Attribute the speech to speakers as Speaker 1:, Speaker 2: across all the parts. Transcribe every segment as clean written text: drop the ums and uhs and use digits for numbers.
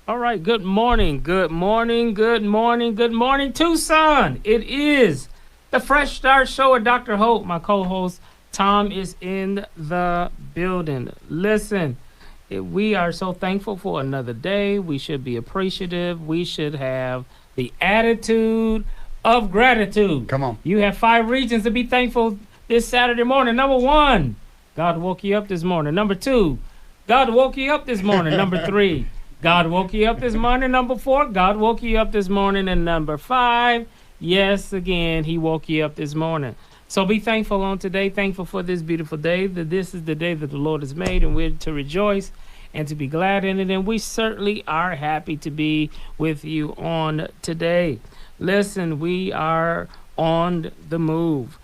Speaker 1: All right. Good morning. Good morning. Good morning. Good morning, Tucson. It is the Fresh Start Show with Dr. Hope. My co-host Tom is in the building. Listen, we are so thankful for another day. We should be appreciative. We should have the attitude of gratitude.
Speaker 2: Come on.
Speaker 1: You have 5 reasons to be thankful this Saturday morning. Number 1, God woke you up this morning. Number 2, God woke you up this morning. Number 3, God woke you up this morning. Number 4, God woke you up this morning. And number 5, yes, again, he woke you up this morning. So be thankful on today. Thankful for this beautiful day, that this is the day that the Lord has made, and we're to rejoice and to be glad in it. And we certainly are happy to be with you on today. Listen, we are on the move.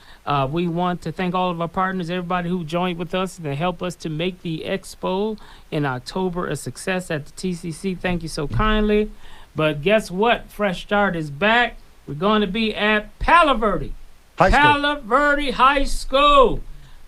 Speaker 1: We want to thank all of our partners, everybody who joined with us to help us to make the expo in October a success at the TCC. Thank you so kindly. But guess what? Fresh Start is back. We're going to be at Palo Verde High School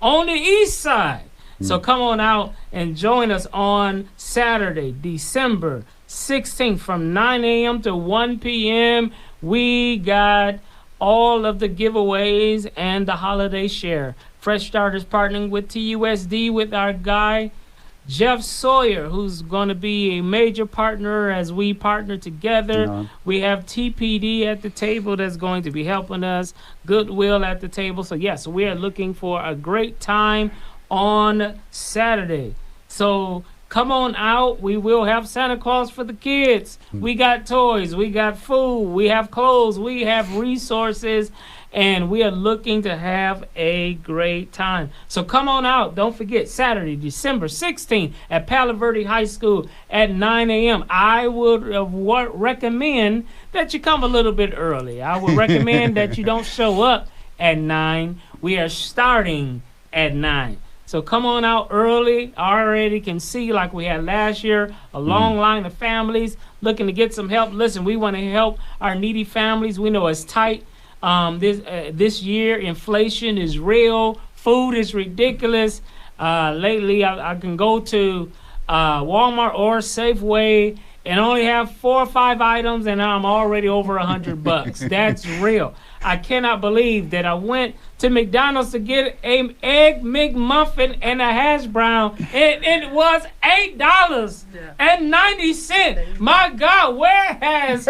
Speaker 1: on the east side. So come on out and join us on Saturday, December 16th from 9 a.m. to 1 p.m. We got all of the giveaways and the holiday share. Fresh Start is partnering with TUSD with our guy, Jeff Sawyer, who's going to be a major partner as we partner together.
Speaker 2: Yeah.
Speaker 1: We have TPD at the table that's going to be helping us, Goodwill at the table. So, yes, we are looking for a great time on Saturday. So come on out. We will have Santa Claus for the kids. We got toys. We got food. We have clothes. We have resources. And we are looking to have a great time. So come on out. Don't forget, Saturday, December 16th at Palo Verde High School at 9 a.m. I would recommend that you come a little bit early. I would recommend that you don't show up at 9. We are starting at 9. So come on out early. I already can see, like we had last year, a long line of families looking to get some help. Listen, we want to help our needy families. We know it's tight. This year, inflation is real. Food is ridiculous. Lately, I can go to Walmart or Safeway and only have 4 or 5 items, and I'm already over $100. That's real. I cannot believe that I went to McDonald's to get an egg McMuffin and a hash brown, and it was $8.90. My God, where's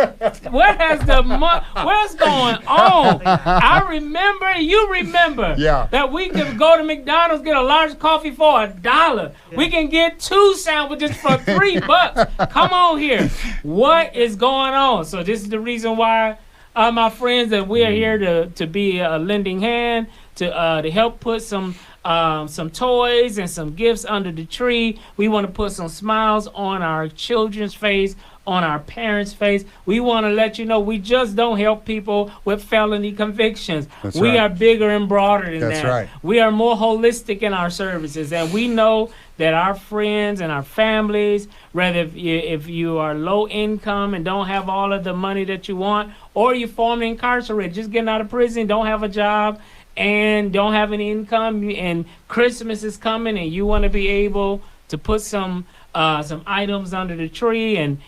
Speaker 1: going on? I remember, you remember, that we could go to McDonald's, get a large coffee for $1. Yeah. We can get 2 sandwiches for $3. Come on here. What is going on? So this is the reason why, my friends, that we are here to be a lending hand to help put some toys and some gifts under the tree. We want to put some smiles on our children's face, on our parents' face. We want to let you know we just don't help people with felony convictions. We are bigger and broader than that.
Speaker 2: That's right.
Speaker 1: We are more holistic in our services, and we know that our friends and our families, whether if you are low income and don't have all of the money that you want, or you're formerly incarcerated, just getting out of prison, don't have a job, and don't have any income, and Christmas is coming, and you want to be able to put some items under the tree and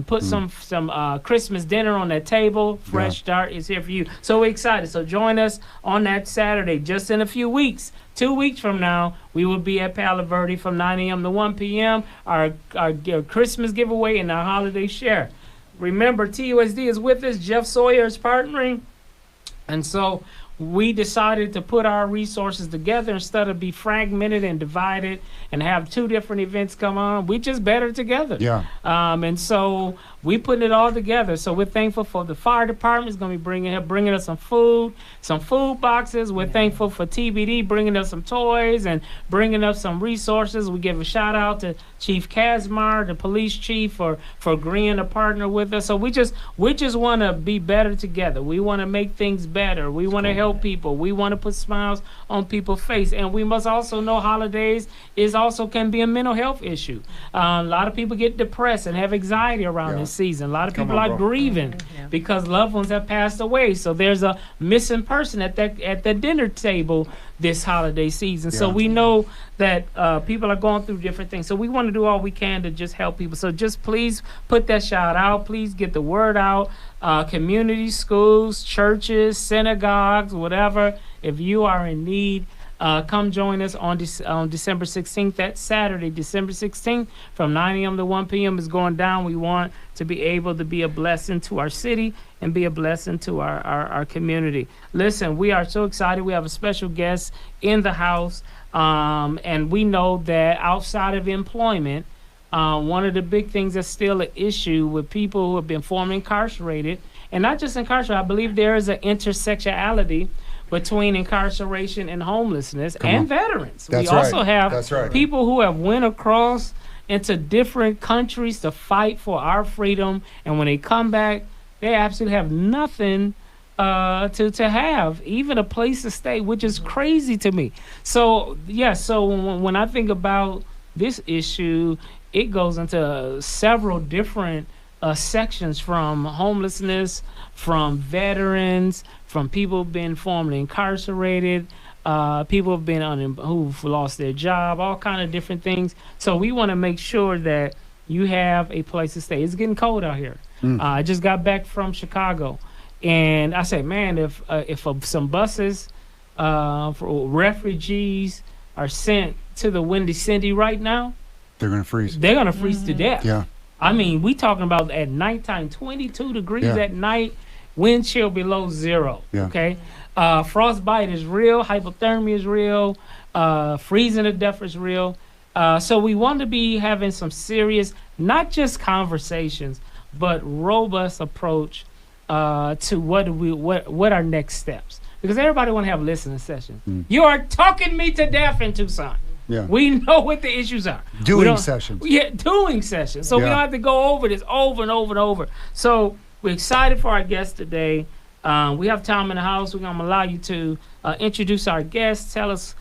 Speaker 1: put some Christmas dinner on that table. Fresh Start is here for you. So we're excited. So join us on that Saturday, just in a few weeks. 2 weeks from now, we will be at Palo Verde from 9 a.m. to 1 p.m. Our Christmas giveaway and our holiday share. Remember, TUSD is with us. Jeff Sawyer is partnering. And so we decided to put our resources together instead of be fragmented and divided and have 2 different events come on. We just better together.
Speaker 2: Yeah.
Speaker 1: And so we putting it all together. So we're thankful for the fire department is going to be bringing us some food boxes. We're thankful for TBD bringing us some toys and bringing us some resources. We give a shout out to Chief Kazmar, the police chief, for agreeing to partner with us. So we just want to be better together. We want to make things better. We want to help people. We want to put smiles on people's face. And we must also know holidays can be a mental health issue. A lot of people get depressed and have anxiety around this season. A lot of people are grieving because loved ones have passed away. So there's a missing person at the dinner table this holiday season. So
Speaker 2: Yeah.
Speaker 1: we know that people are going through different things. So we want to do all we can to just help people. So just please put that shout out. Please get the word out. Community schools, churches, synagogues, whatever. If you are in need, come join us on December 16th. That Saturday, December 16th, from 9 a.m. to 1 p.m. is going down. We want to be able to be a blessing to our city and be a blessing to our community. Listen, we are so excited. We have a special guest in the house, and we know that outside of employment, one of the big things that's still an issue with people who have been formerly incarcerated, and not just incarcerated, I believe there is an intersectionality between incarceration and homelessness and veterans.
Speaker 2: That's
Speaker 1: we
Speaker 2: right.
Speaker 1: also have
Speaker 2: That's right.
Speaker 1: people who have went across into different countries to fight for our freedom, and when they come back, they absolutely have nothing to have, even a place to stay, which is crazy to me. So so when I think about this issue, it goes into several different sections, from homelessness, from veterans, from people who've been formerly incarcerated, people who've been who've lost their job, all kind of different things. So we want to make sure that you have a place to stay. It's getting cold out here. I just got back from Chicago, and I said, man, if some buses for refugees are sent to the Windy City right now,
Speaker 2: They're going to freeze.
Speaker 1: they're gonna freeze to death.
Speaker 2: Yeah.
Speaker 1: I mean, we talking about at nighttime, 22 degrees
Speaker 2: Yeah.
Speaker 1: at night, wind chill below zero.
Speaker 2: Yeah.
Speaker 1: Okay, frostbite is real, hypothermia is real, freezing to death is real. So we want to be having some serious, not just conversations, but robust approach to what our next steps. Because everybody want to have listening sessions. You are talking me to death in Tucson.
Speaker 2: Yeah.
Speaker 1: We know what the issues are. We
Speaker 2: Doing
Speaker 1: don't-
Speaker 2: sessions.
Speaker 1: Yeah, doing sessions. So we
Speaker 2: Yeah.
Speaker 1: don't have to go over this over and over and over. So we're excited for our guest today. We have time in the house. We're going to allow you to introduce our guest, tell us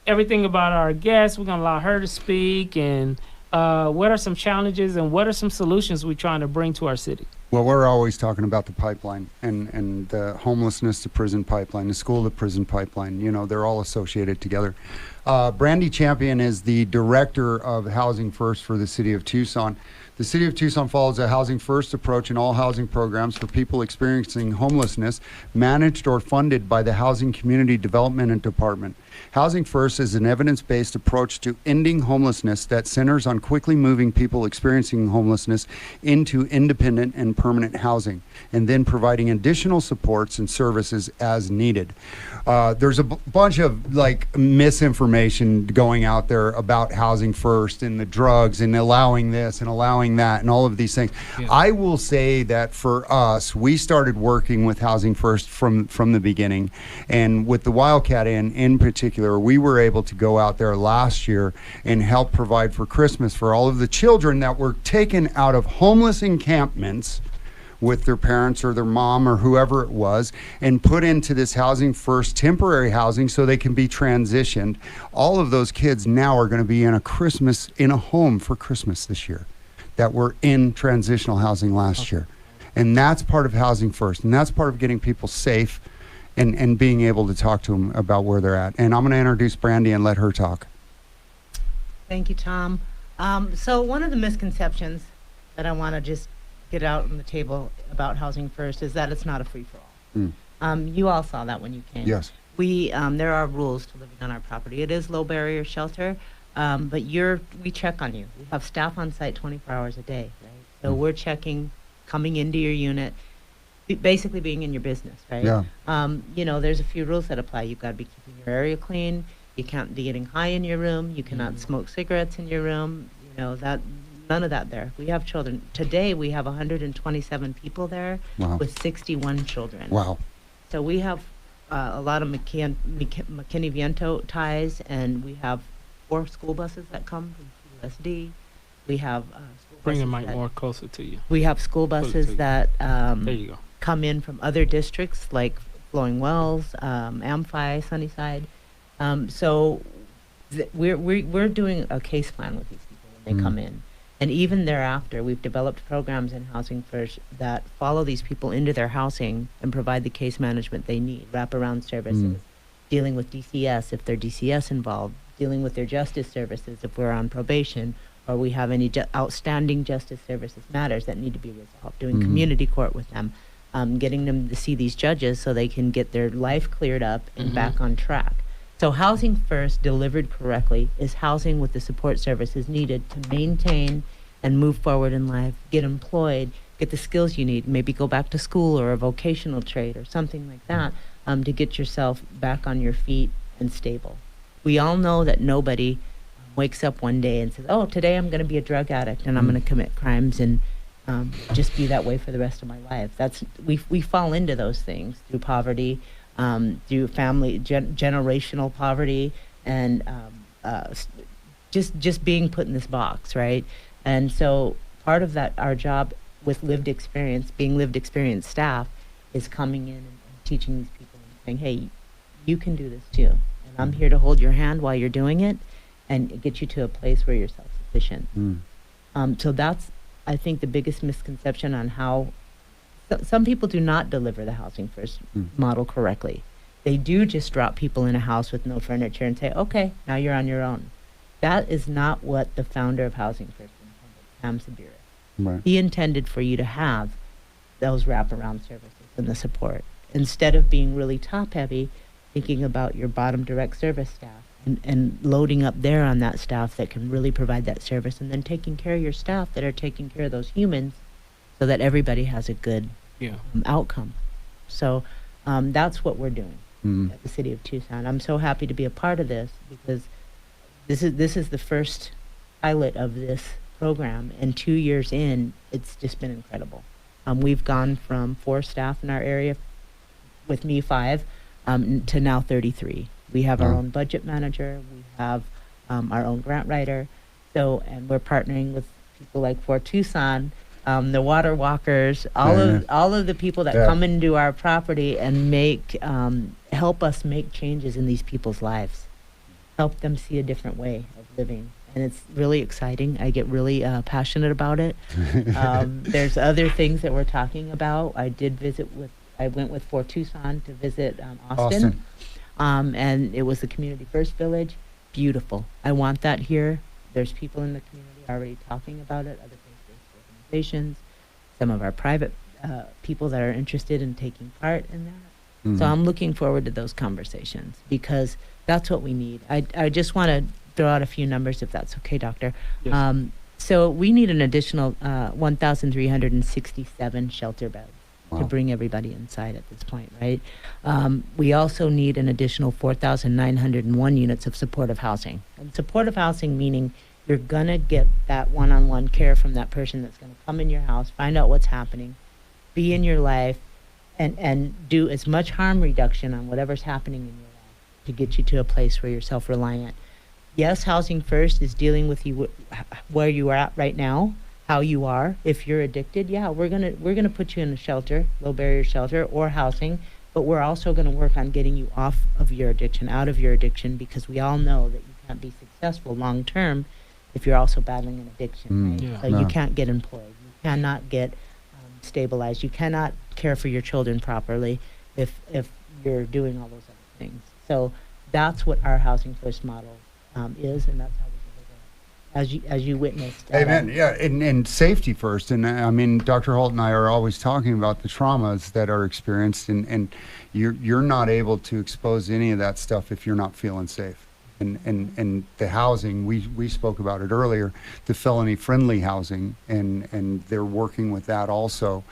Speaker 1: everything about our guest. We're going to allow her to speak, and what are some challenges and what are some solutions we're trying to bring to our city.
Speaker 2: Well, we're always talking about the pipeline and the homelessness to prison pipeline, the school to prison pipeline. You know, they're all associated together. Brandy Champion is the director of Housing First for the city of Tucson. The city of Tucson follows a housing first approach in all housing programs for people experiencing homelessness, managed or funded by the Housing Community Development Department. Housing First is an evidence-based approach to ending homelessness that centers on quickly moving people experiencing homelessness into independent and permanent housing, and then providing additional supports and services as needed. There's a bunch of misinformation going out there about Housing First and the drugs and allowing this and allowing that and all of these things.
Speaker 1: Yeah.
Speaker 2: I will say that for us, we started working with Housing First from the beginning, and with the Wildcat Inn in particular, we were able to go out there last year and help provide for Christmas for all of the children that were taken out of homeless encampments with their parents or their mom or whoever it was, and put into this Housing First temporary housing so they can be transitioned. All of those kids now are going to be in a home for Christmas this year that were in transitional housing last year. And that's part of Housing First, and that's part of getting people safe and being able to talk to them about where they're at. And I'm going to introduce Brandy and let her talk.
Speaker 3: Thank you, Tom. So one of the misconceptions that I want to just get out on the table about Housing First is that it's not a free-for-all. You all saw that when you came.
Speaker 2: Yes.
Speaker 3: There are rules to living on our property. It is low barrier shelter, but we check on you. We have staff on site 24 hours a day, right? So we're checking, coming into your unit, basically being in your business, right?
Speaker 2: Yeah.
Speaker 3: There's a few rules that apply. You've got to be keeping your area clean. You can't be getting high in your room. You cannot smoke cigarettes in your room. None of that there. We have children. Today we have 127 people there with 61 children.
Speaker 2: Wow.
Speaker 3: So we have a lot of McKinney Viento ties, and we have 4 school buses that come from QSD. We have school
Speaker 1: Bring the
Speaker 3: buses
Speaker 1: mic more closer to you.
Speaker 3: We have school buses
Speaker 1: to you.
Speaker 3: that
Speaker 1: There you go.
Speaker 3: come in from other districts like Flowing Wells, Amphi, Sunnyside. So we're doing a case plan with these people when they come in. And even thereafter, we've developed programs in Housing First that follow these people into their housing and provide the case management they need, wraparound services, dealing with DCS if there's DCS involved, dealing with their justice services if we're on probation, or we have any outstanding justice services matters that need to be resolved, doing
Speaker 2: Mhm.
Speaker 3: community court with them, getting them to see these judges so they can get their life cleared up and
Speaker 1: Mhm.
Speaker 3: back on track. So Housing First, delivered correctly, is housing with the support services needed to maintain and move forward in life, get employed, get the skills you need, maybe go back to school or a vocational trade or something like that, to get yourself back on your feet and stable. We all know that nobody wakes up one day and says, oh, today I'm going to be a drug addict and I'm going to commit crimes and just be that way for the rest of my life. We fall into those things through poverty, through family, generational poverty, and just being put in this box, right? And so part of that, our job with lived experience, being lived experience staff, is coming in and teaching these people and saying, hey, you can do this too. And I'm here to hold your hand while you're doing it and get you to a place where you're self-sufficient. So that's, I think, the biggest misconception on how some people do not deliver the Housing First model correctly. They do just drop people in a house with no furniture and say, okay, now you're on your own. That is not what the founder of Housing First intended, Pam Sabira.
Speaker 2: Right.
Speaker 3: He intended for you to have those wraparound services and the support, instead of being really top heavy, thinking about your bottom direct service staff and loading up there on that staff that can really provide that service, and then taking care of your staff that are taking care of those humans so that everybody has a good
Speaker 1: Yeah.
Speaker 3: outcome. So that's what we're doing
Speaker 2: Mm.
Speaker 3: at the City of Tucson. I'm so happy to be a part of this because this is the first pilot of this program, and 2 years in, it's just been incredible. We've gone from 4 staff in our area, with me 5, to now 33. We have our
Speaker 2: Wow.
Speaker 3: own budget manager. We have our own grant writer. So, and we're partnering with people like For Tucson, the water walkers, all of the people that
Speaker 2: Yeah.
Speaker 3: come into our property and help us make changes in these people's lives, help them see a different way of living. And it's really exciting. I get really passionate about it. There's other things that we're talking about. I went with For Tucson to visit Austin. And it was the Community First Village. Beautiful. I want that here. There's people in the community already talking about it, other faith-based organizations, some of our private people that are interested in taking part in that.
Speaker 2: Mhm.
Speaker 3: So I'm looking forward to those conversations because that's what we need. I just want to throw out a few numbers, if that's okay, Doctor.
Speaker 1: Yes.
Speaker 3: So we need an additional 1,367 shelter beds
Speaker 2: Wow.
Speaker 3: to bring everybody inside at this point, right? We also need an additional 4,901 units of supportive housing. And supportive housing meaning you're gonna get that one-on-one care from that person that's gonna come in your house, find out what's happening, be in your life, and do as much harm reduction on whatever's happening in your life to get you to a place where you're self-reliant. Yes, Housing First is dealing with you where you are at right now, how you are. If you're addicted, yeah, we're gonna put you in a shelter, low barrier shelter or housing, but we're also gonna work on getting you off of your addiction, out of your addiction, because we all know that you can't be successful long term if you're also battling an addiction, right?
Speaker 1: Yeah.
Speaker 3: So
Speaker 2: No.
Speaker 3: you can't get employed, you cannot get stabilized, you cannot care for your children properly if you're doing all those other things. So that's what our Housing First model is, and that's how we deliver it. As you witnessed.
Speaker 2: Amen. Yeah, and safety first. And I mean, Dr. Holt and I are always talking about the traumas that are experienced, and you're not able to expose any of that stuff if you're not feeling safe. And the housing, we spoke about it earlier, the felony-friendly housing, and they're working with that also.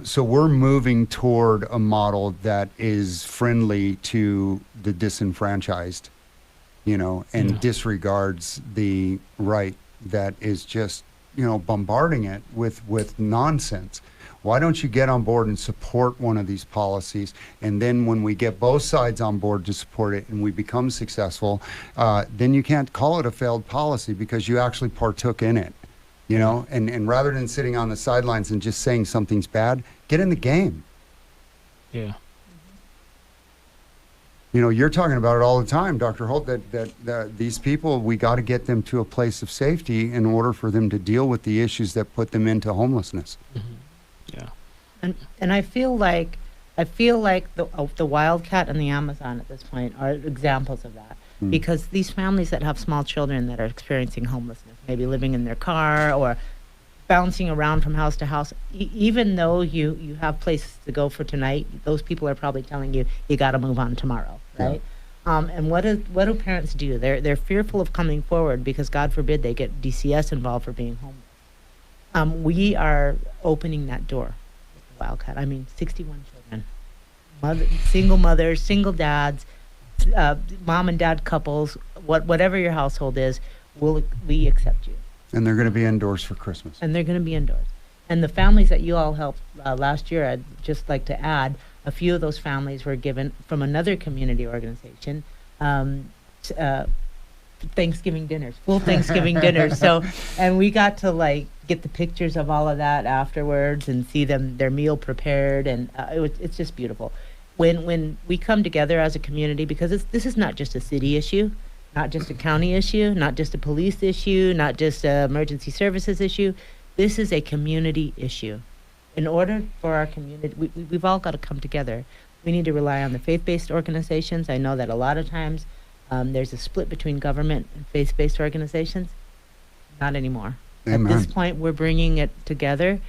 Speaker 2: So we're moving toward a model that is friendly to the disenfranchised, and
Speaker 1: Yeah.
Speaker 2: disregards the right that is just, bombarding it with nonsense. Why don't you get on board and support one of these policies? And then when we get both sides on board to support it and we become successful, then you can't call it a failed policy because you actually partook in it, and rather than sitting on the sidelines and just saying something's bad, get in the game.
Speaker 1: Yeah.
Speaker 2: You're talking about it all the time, Dr. Holt, that these people, we got to get them to a place of safety in order for them to deal with the issues that put them into homelessness.
Speaker 1: Yeah.
Speaker 3: And I feel like I feel like the Wildcat and the Amazon at this point are examples of that. Because these families that have small children that are experiencing homelessness, maybe living in their car or bouncing around from house to house, even though you have places to go for tonight, those people are probably telling you, you got to move on tomorrow, right? And what do parents do? They're fearful of coming forward because, God forbid, they get DCS involved for being homeless. We are opening that door with the Wildcat. I mean, 61 children, single mothers, single dads, mom and dad couples, whatever your household is, we accept you.
Speaker 2: And they're going to be indoors for Christmas.
Speaker 3: And they're going to be indoors. And the families that you all helped last year, I'd just like to add, a few of those families were given from another community organization Thanksgiving dinners, full Thanksgiving dinners. So, and we got to like get the pictures of all of that afterwards and see their meal prepared, and it's just beautiful. When we come together as a community, because this is not just a city issue, not just a county issue, not just a police issue, not just a emergency services issue. This is a community issue. In order for our community, we've all got to come together. We need to rely on the faith-based organizations. I know that a lot of times there's a split between government and faith-based organizations. Not anymore.
Speaker 2: Amen.
Speaker 3: At this point, we're bringing it together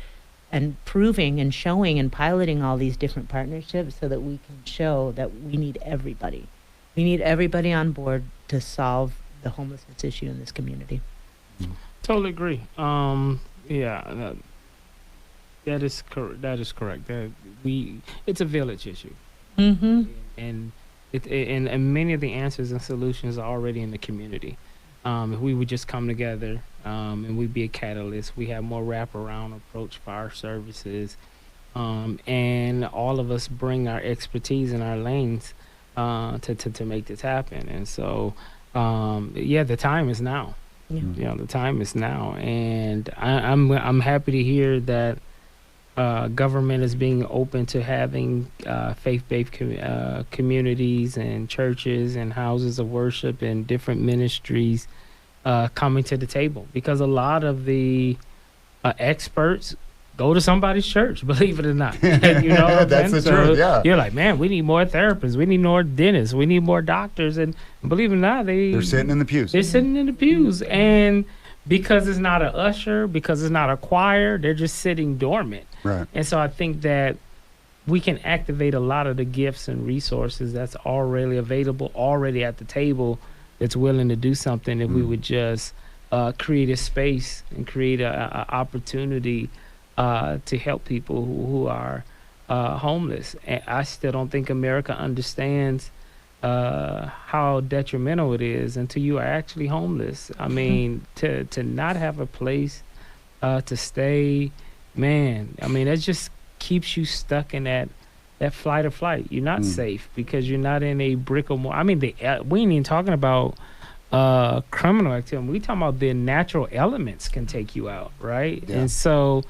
Speaker 3: and proving and showing and piloting all these different partnerships so that we can show that we need everybody. We need everybody on board to solve the homelessness issue in this community.
Speaker 1: Totally agree. Yeah, that is correct. That is correct. It's a village issue,
Speaker 3: Mm-hmm.
Speaker 1: and and many of the answers and solutions are already in the community. If we would just come together and we'd be a catalyst, we have more wraparound approach for our services, and all of us bring our expertise in our lanes to make this happen. And so, yeah, the time is now.
Speaker 3: Yeah.
Speaker 1: You know, the time is now, and I'm happy to hear that government is being open to having faith-based communities and churches and houses of worship and different ministries coming to the table, because a lot of the experts go to somebody's church, believe it or not. You know what I'm
Speaker 2: That's
Speaker 1: saying?
Speaker 2: the truth, yeah.
Speaker 1: You're like, man, we need more therapists, we need more dentists, we need more doctors, and believe it or not,
Speaker 2: They're sitting in the pews.
Speaker 1: they're sitting in the pews, and because it's not an usher, because it's not a choir, they're just sitting dormant.
Speaker 2: Right.
Speaker 1: And so I think that we can activate a lot of the gifts and resources that's already available, already at the table, that's willing to do something if we would just create a space and create a opportunity to help people who are homeless. And I still don't think America understands how detrimental it is until you are actually homeless. I mean, to not have a place to stay, man, I mean, that just keeps you stuck in that flight or flight. You're not safe because you're not in a brick or mortar. I mean, we ain't even talking about criminal activity. We talking about the natural elements can take you out, right?
Speaker 2: Yeah.
Speaker 1: And so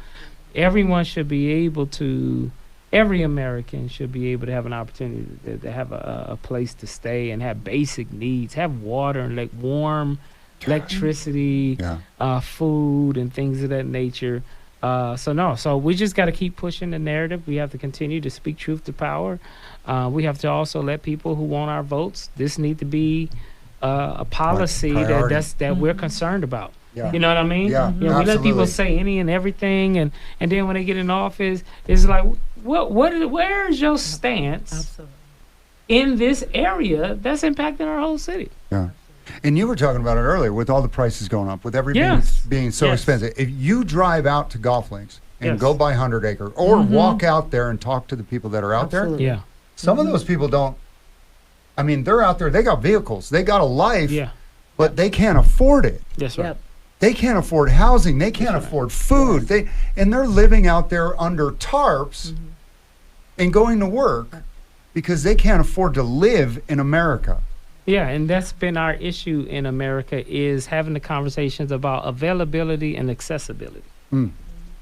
Speaker 1: everyone should be able to, every American should be able to have an opportunity to have a place to stay and have basic needs, have water and like warm electricity, food and things of that nature. So we just got to keep pushing the narrative. We have to continue to speak truth to power. We have to also let people who want our votes, this need to be a policy that we're concerned about.
Speaker 2: Yeah.
Speaker 1: You know what I mean?
Speaker 2: Yeah,
Speaker 1: You know, we let people say any and everything, and then when they get in office, it's like, where is your stance
Speaker 3: Absolutely.
Speaker 1: in this area that's impacting our whole city?
Speaker 2: Yeah. And you were talking about it earlier with all the prices going up, with everything
Speaker 1: Yes.
Speaker 2: being so
Speaker 1: Yes.
Speaker 2: expensive. If you drive out to Golf Links and
Speaker 1: Yes.
Speaker 2: go by 100 Acre or walk out there and talk to the people that are out
Speaker 3: Absolutely.
Speaker 1: Yeah.
Speaker 2: there, some of those people don't, I mean, they're out there, they got vehicles, they got a life,
Speaker 1: Yeah.
Speaker 2: but they can't afford it.
Speaker 1: That's right.
Speaker 3: Yep.
Speaker 2: They can't afford housing. They can't
Speaker 1: That's right.
Speaker 2: afford food. They're living out there under tarps and going to work because they can't afford to live in America.
Speaker 1: Yeah, and that's been our issue in America, is having the conversations about availability and accessibility,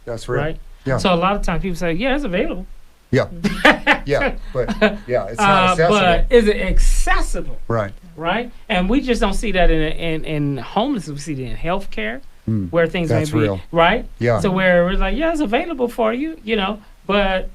Speaker 2: That's real.
Speaker 1: right?
Speaker 2: Yeah.
Speaker 1: So a lot of times people say, yeah, it's available.
Speaker 2: Yeah. Yeah. But yeah, it's not accessible.
Speaker 1: But is it accessible,
Speaker 2: Right.
Speaker 1: right? And we just don't see that in homelessness. We see it in healthcare, where things
Speaker 2: That's
Speaker 1: may be,
Speaker 2: real.
Speaker 1: right?
Speaker 2: Yeah.
Speaker 1: So where we're like, yeah, it's available for you, you know, but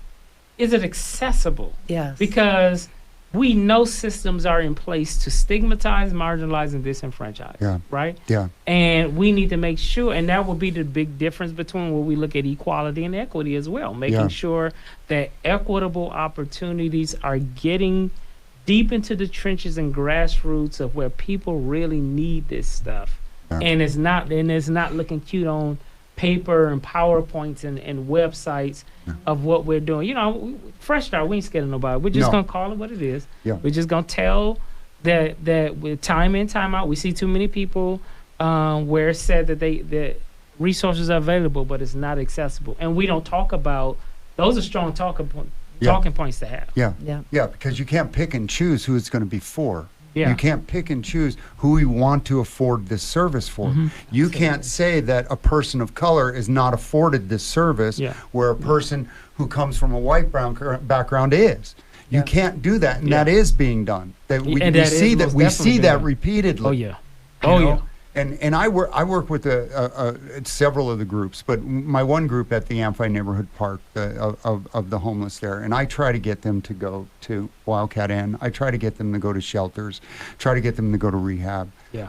Speaker 1: is it accessible?
Speaker 3: Yes.
Speaker 1: Because we know systems are in place to stigmatize, marginalize, and disenfranchise.
Speaker 2: Yeah.
Speaker 1: Right?
Speaker 2: Yeah.
Speaker 1: And we need to make sure, and that will be the big difference between when we look at equality and equity as well, making
Speaker 2: Yeah.
Speaker 1: sure that equitable opportunities are getting deep into the trenches and grassroots of where people really need this stuff.
Speaker 2: Yeah.
Speaker 1: And it's not looking cute on paper and PowerPoints and websites
Speaker 2: Yeah.
Speaker 1: of what we're doing. You know, Fresh Start, we ain't scared of nobody. We're just
Speaker 2: No.
Speaker 1: gonna call it what it is.
Speaker 2: Yeah.
Speaker 1: We're just gonna tell that with time in, time out, we see too many people where it's said that resources are available, but it's not accessible. And we don't talk about those are strong talking points to have.
Speaker 2: Yeah.
Speaker 3: Yeah.
Speaker 2: Yeah, because you can't pick and choose who it's going to be for.
Speaker 1: Yeah.
Speaker 2: You can't pick and choose who we want to afford this service for.
Speaker 1: Mhm.
Speaker 2: You can't say that a person of color is not afforded this service
Speaker 1: Yeah.
Speaker 2: where a person who comes from a white background is. You
Speaker 3: Yeah.
Speaker 2: can't do that, and
Speaker 1: Yeah.
Speaker 2: that is being done. That we,
Speaker 1: And
Speaker 2: we
Speaker 1: that is
Speaker 2: see that
Speaker 1: most
Speaker 2: we
Speaker 1: definitely
Speaker 2: see
Speaker 1: being
Speaker 2: that
Speaker 1: done.
Speaker 2: repeatedly.
Speaker 1: Oh yeah.
Speaker 2: you
Speaker 1: Oh
Speaker 2: know?
Speaker 1: yeah.
Speaker 2: And I work with several of the groups, but my one group at the Amphi Neighborhood Park of the homeless there, and I try to get them to go to Wildcat Inn. I try to get them to go to shelters, try to get them to go to rehab.
Speaker 1: Yeah.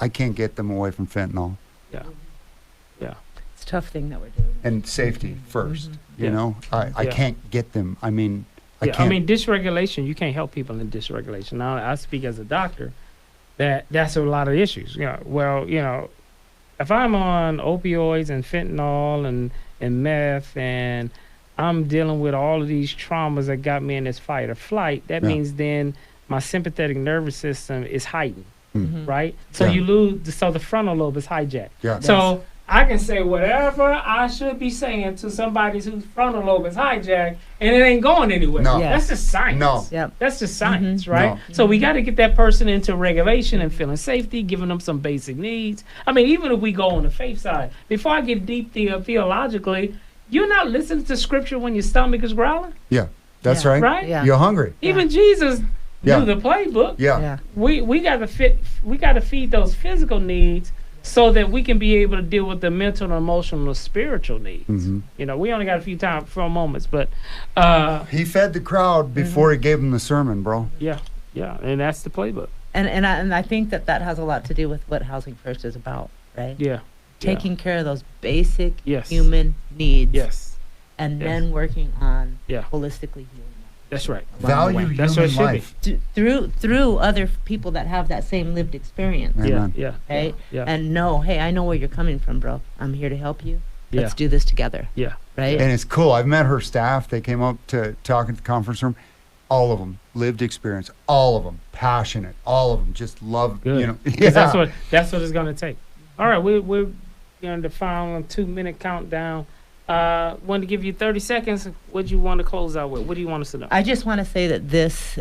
Speaker 2: I can't get them away from fentanyl
Speaker 1: Yeah. Yeah.
Speaker 3: It's a tough thing that we're doing.
Speaker 2: and safety first. You
Speaker 1: Yeah.
Speaker 2: know, I
Speaker 1: Yeah.
Speaker 2: can't get them. I mean, I
Speaker 1: Yeah,
Speaker 2: can't.
Speaker 1: I mean, dysregulation, you can't help people in dysregulation. Now, I speak as a doctor, that's a lot of issues. If I'm on opioids and fentanyl and meth and I'm dealing with all of these traumas that got me in this fight or flight, that
Speaker 2: Yeah.
Speaker 1: means then my sympathetic nervous system is heightened,
Speaker 3: Mhm.
Speaker 1: right? So
Speaker 2: Yeah.
Speaker 1: you lose, so the frontal lobe is hijacked.
Speaker 2: Yeah.
Speaker 1: So I can say whatever I should be saying to somebody whose frontal lobe is hijacked, and it ain't going anywhere.
Speaker 2: No.
Speaker 3: Yeah.
Speaker 1: That's just science.
Speaker 2: No.
Speaker 3: Yep.
Speaker 1: That's just science,
Speaker 3: Mhm.
Speaker 1: right?
Speaker 2: No.
Speaker 1: So we got to get that person into regulation and feeling safety, giving them some basic needs. I mean, even if we go on the faith side, before I get deep theologically, you're not listening to scripture when your stomach is growling,
Speaker 2: Yeah, that's
Speaker 3: Yeah.
Speaker 2: right.
Speaker 1: right?
Speaker 3: Yeah.
Speaker 2: You're hungry.
Speaker 1: Even Jesus
Speaker 2: Yeah.
Speaker 1: knew the playbook.
Speaker 2: Yeah.
Speaker 3: Yeah.
Speaker 1: We got to feed those physical needs so that we can be able to deal with the mental, emotional, spiritual needs.
Speaker 2: Mhm.
Speaker 1: You know, we only got a few moments, but
Speaker 2: He fed the crowd before he gave them the sermon, bro.
Speaker 1: yeah, and that's the playbook.
Speaker 3: And I think that has a lot to do with what Housing First is about, right?
Speaker 1: Yeah,
Speaker 3: Taking care of those basic
Speaker 1: Yes.
Speaker 3: human needs,
Speaker 1: yes,
Speaker 3: and
Speaker 1: Yes.
Speaker 3: then working on
Speaker 1: Yeah.
Speaker 3: holistically healing
Speaker 1: that's right.
Speaker 3: along the
Speaker 2: Value
Speaker 3: way.
Speaker 1: That's what it
Speaker 2: human
Speaker 1: should be.
Speaker 2: life.
Speaker 3: through other people that have that same lived experience,
Speaker 2: Yeah. Amen.
Speaker 1: Yeah,
Speaker 3: right?
Speaker 1: yeah,
Speaker 3: And know, hey, I know where you're coming from, bro. I'm here to help you.
Speaker 1: yeah,
Speaker 3: Let's do this together,
Speaker 1: yeah.
Speaker 3: right?
Speaker 2: And it's cool. I've met her staff. They came up to talk at the conference room. All of them lived experience. All of them passionate. All of them just love.
Speaker 1: Good.
Speaker 2: You know.
Speaker 1: 'Cause that's what it's gonna take. All right, we're on the final 2-minute countdown. Want to give you 30 seconds. What do you want to close out with? What do you want us to know?
Speaker 3: I just want to say that this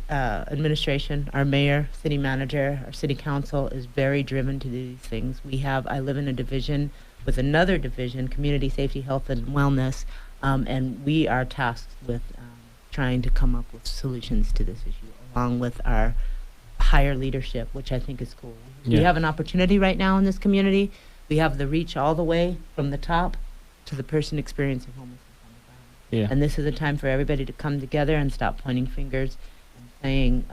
Speaker 3: administration, our mayor, city manager, our city council is very driven to do these things. I live in a division with another division, community safety, health, and wellness, and we are tasked with trying to come up with solutions to this issue, along with our higher leadership, which I think is cool. We
Speaker 1: Yeah.
Speaker 3: have an opportunity right now in this community. We have the reach all the way from the top to the person experiencing homelessness on the ground.
Speaker 1: Yeah,
Speaker 3: And this is a time for everybody to come together and stop pointing fingers and saying,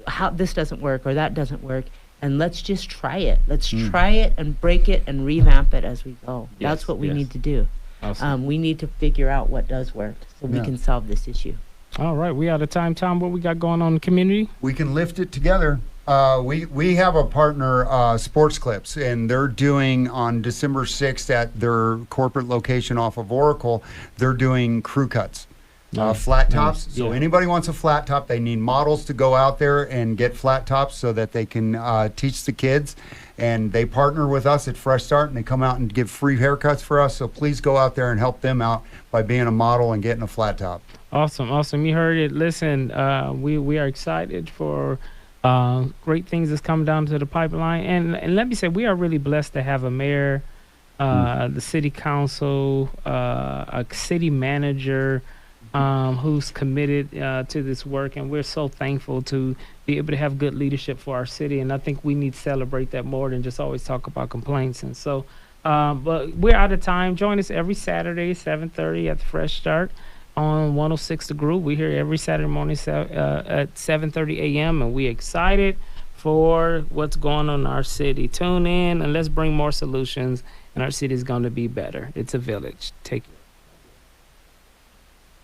Speaker 3: how this doesn't work or that doesn't work. And let's just try it. Let's try it and break it and revamp it as we go.
Speaker 1: Yes,
Speaker 3: That's what we
Speaker 1: yes.
Speaker 3: need to do.
Speaker 1: awesome.
Speaker 3: We need to figure out what does work so we
Speaker 2: Yeah.
Speaker 3: can solve this issue.
Speaker 1: All right, we out of time. Tom, what we got going on in the community?
Speaker 2: We can lift it together. We have a partner, Sports Clips, and they're doing on December 6th at their corporate location off of Oracle. They're doing crew cuts.
Speaker 1: Nice.
Speaker 2: Flat tops.
Speaker 1: Nice.
Speaker 2: So
Speaker 1: Yeah.
Speaker 2: anybody wants a flat top, they need models to go out there and get flat tops so that they can teach the kids. And they partner with us at Fresh Start, and they come out and give free haircuts for us. So please go out there and help them out by being a model and getting a flat top.
Speaker 1: Awesome. You heard it. Listen, we are excited for great things that's coming down to the pipeline. And let me say, we are really blessed to have a mayor, the city council, a city manager who's committed to this work. And we're so thankful to be able to have good leadership for our city. And I think we need to celebrate that more than just always talk about complaints. And so, but we're out of time. Join us every Saturday, 7:30 at the Fresh Start. on 106 The Groove. We're here every Saturday morning at 7:30 a.m. and we're excited for what's going on in our city. Tune in and let's bring more solutions, and our city is going to be better. It's a village. Take care.